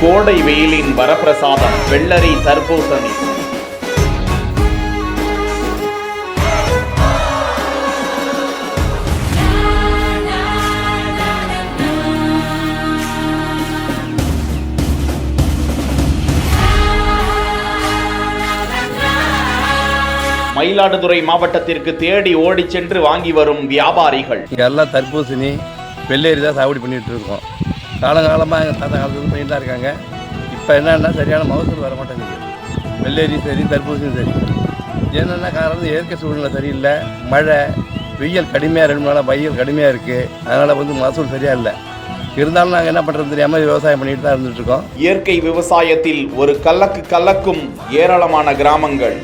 கோடை வெயிலின் வரப்பிரசாதம் வெள்ளரி தர்பூசணி. மயிலாடுதுறை மாவட்டத்திற்கு தேடி ஓடி சென்று வாங்கி வரும் வியாபாரிகள். எல்லாம் தர்பூசணி வெள்ளரி தான் சாகுபடி பண்ணிட்டு இருக்கோம். காலங்காலமாக எங்கள் தாத்தா காலத்துக்கு பண்ணிட்டு தான் இருக்காங்க. இப்போ என்னென்னா சரியான மகசூல் வர மாட்டேங்குது. வெள்ளரி சரி, தர்பூசணி சரி. என்னென்னா காரணம் இயற்கை சூழ்நிலை சரியில்லை. மழை, வெயில் கடுமையாக, 2 நாளாக வெயில் கடுமையாக இருக்குது. அதனால் மகசூல் சரியாக இல்லை. இருந்தாலும் நாங்கள் என்ன பண்ணுறது தெரியாமல் விவசாயம் பண்ணிட்டு தான் இருந்துகிட்ருக்கோம். இயற்கை விவசாயத்தில் ஒரு கலக்கும் ஏராளமான கிராமங்கள்.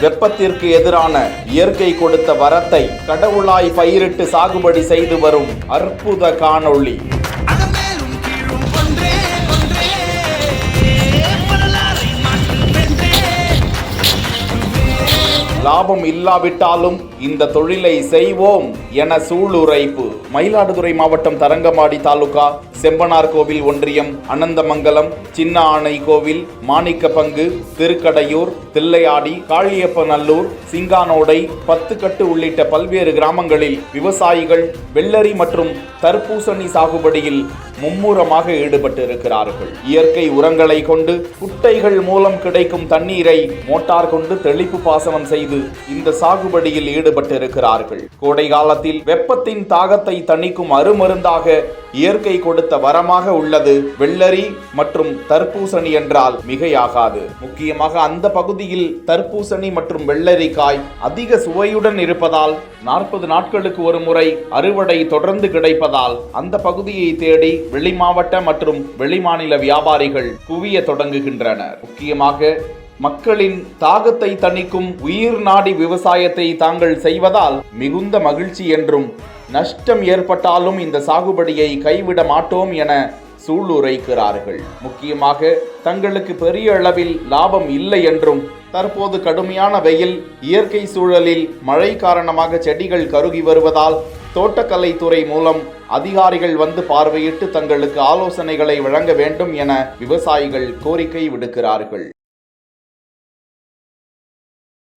வெப்பத்திற்கு எதிரான இயற்கை கொடுத்த வரத்தை கடவுளாய் பயிரிட்டு சாகுபடி செய்து வரும் அற்புத காணொளி. லாபம் இல்லாவிட்டாலும் இந்த தொழிலை செய்வோம் என சூளுரைப்பு. மயிலாடுதுறை மாவட்டம் தரங்கம்பாடி தாலுகா செம்பனார் கோவில் ஒன்றியம், அனந்தமங்கலம், சின்ன ஆனை கோவில், மாணிக்கப்பங்கு, திருக்கடையூர், தில்லையாடி, காளியப்பநல்லூர், சிங்கானோடை, பத்துக்கட்டு உள்ளிட்ட பல்வேறு கிராமங்களில் விவசாயிகள் வெள்ளரி மற்றும் தர்பூசணி சாகுபடியில் மும்முரமாக ஈடுபட்டு இருக்கிறார்கள். இயற்கை உரங்களை கொண்டு குட்டைகள் மூலம் கிடைக்கும் தண்ணீரை மோட்டார் கொண்டு தெளிப்பு பாசனம் செய்து இந்த சாகுபடியில் ஈடுபட்டு இருக்கிறார்கள். கோடை காலத்தில் வெப்பத்தின் தாகத்தை தணிக்கும் அருமருந்தாக இயற்கை கொடுத்த வரமாக உள்ளது வெள்ளரி மற்றும் தர்பூசணி என்றால் மிகையாகாது. முக்கியமாக அந்த பகுதியில் தர்பூசணி மற்றும் வெள்ளரிக்காய் அதிக சுவையுடன் இருப்பதால் 40 நாட்களுக்கு ஒரு முறை அறுவடை தொடர்ந்து கிடைப்பதால் அந்த பகுதியை தேடி வெளிமாவட்ட மற்றும் வெளிமாநில வியாபாரிகள் குவிய தொடங்குகின்றனர். முக்கியமாக மக்களின் தாகத்தை தணிக்கும் உயிர் நாடி விவசாயத்தை தாங்கள் செய்வதால் மிகுந்த மகிழ்ச்சி என்றும், நஷ்டம் ஏற்பட்டாலும் இந்த சாகுபடியை கைவிட மாட்டோம் என சூளுரைக்கிறார்கள். முக்கியமாக தங்களுக்கு பெரிய அளவில் லாபம் இல்லை என்றும், தற்போது கடுமையான வெயில், இயற்கை சூழலில் மழை காரணமாக செடிகள் கருகி வருவதால் தோட்டக்கலைத்துறை மூலம் அதிகாரிகள் வந்து பார்வையிட்டு தங்களுக்கு ஆலோசனைகளை வழங்க வேண்டும் என விவசாயிகள் கோரிக்கை விடுக்கிறார்கள்.